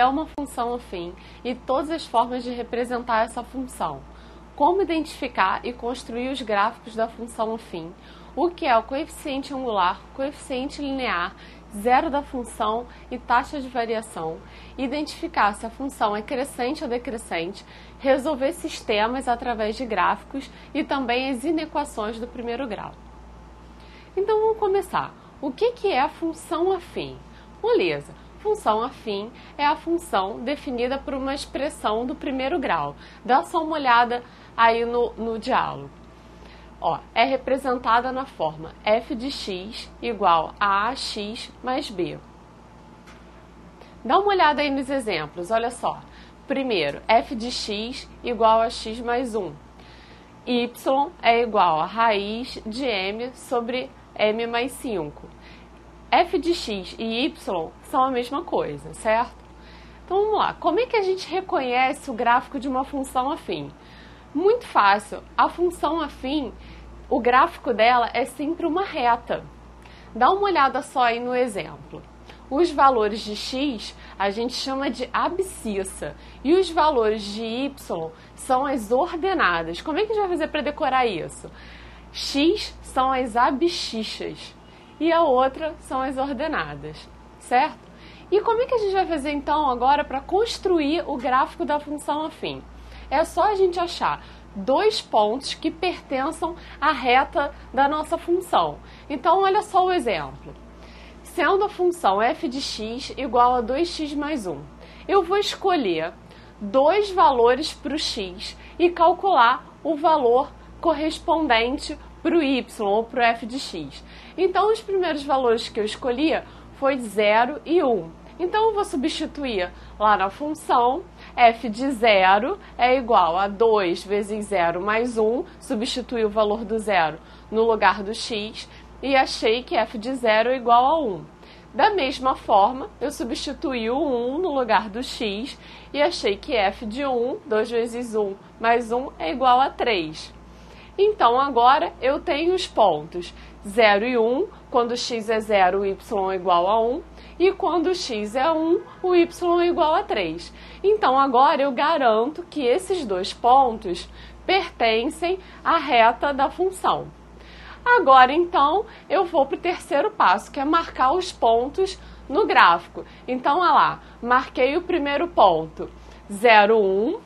é uma função afim e todas as formas de representar essa função. Como identificar e construir os gráficos da função afim, o que é o coeficiente angular, coeficiente linear, zero da função e taxa de variação, identificar se a função é crescente ou decrescente, resolver sistemas através de gráficos e também as inequações do primeiro grau. Então vamos começar. O que é a função afim? Beleza. Função afim é a função definida por uma expressão do primeiro grau. Dá só uma olhada aí no diálogo. É representada na forma f de x igual a ax mais b. Dá uma olhada aí nos exemplos, olha só. Primeiro, f de x igual a x mais 1. Y é igual a raiz de m sobre m mais 5. F de x e y são a mesma coisa, certo? Então vamos lá, como é que a gente reconhece o gráfico de uma função afim? Muito fácil, a função afim, o gráfico dela é sempre uma reta. Dá uma olhada só aí no exemplo. Os valores de x a gente chama de abscissa e os valores de y são as ordenadas. Como é que a gente vai fazer para decorar isso? X são as abscissas e a outra são as ordenadas, certo? E como é que a gente vai fazer então agora para construir o gráfico da função afim? É só a gente achar dois pontos que pertençam à reta da nossa função. Então olha só o exemplo. Sendo a função f de x igual a 2x mais 1, eu vou escolher dois valores para o x e calcular o valor correspondente para o y ou para o f de x. Então, os primeiros valores que eu escolhi foi 0 e 1. Então, eu vou substituir lá na função, f de 0 é igual a 2 vezes 0 mais 1, substituir o valor do 0 no lugar do x, e achei que f de 0 é igual a 1. Da mesma forma, eu substituí o 1 no lugar do x e achei que f de 1, 2 vezes 1 mais 1 é igual a 3. Então, agora eu tenho os pontos 0 e 1, quando x é 0, o y é igual a 1, e quando x é 1, o y é igual a 3. Então, agora eu garanto que esses dois pontos pertencem à reta da função. Agora, então, eu vou para o terceiro passo, que é marcar os pontos no gráfico. Então, olha lá, marquei o primeiro ponto, 0, 1,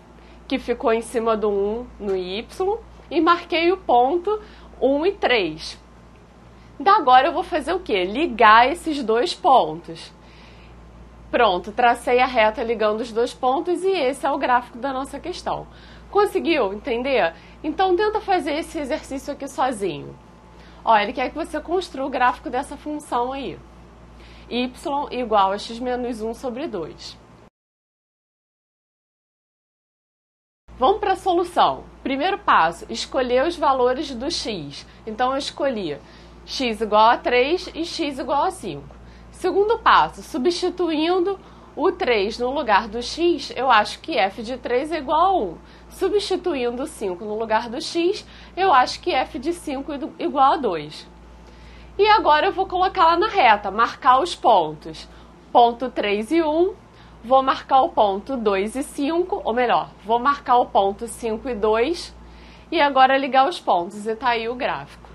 que ficou em cima do 1 no y, e marquei o ponto 1 e 3. Agora eu vou fazer o quê? Ligar esses dois pontos. Pronto, tracei a reta ligando os dois pontos e esse é o gráfico da nossa questão. Conseguiu entender? Então tenta fazer esse exercício aqui sozinho. Ele quer que você construa o gráfico dessa função aí. Y igual a x menos 1 sobre 2. Vamos para a solução. Primeiro passo, escolher os valores do x. Então, eu escolhi x igual a 3 e x igual a 5. Segundo passo, substituindo o 3 no lugar do x, eu acho que f de 3 é igual a 1. Substituindo o 5 no lugar do x, eu acho que f de 5 é igual a 2. E agora eu vou colocar lá na reta, marcar os pontos. Ponto 3 e 1. Vou marcar o ponto 2 e 5, ou melhor, vou marcar o ponto 5 e 2, e agora ligar os pontos, e tá aí o gráfico.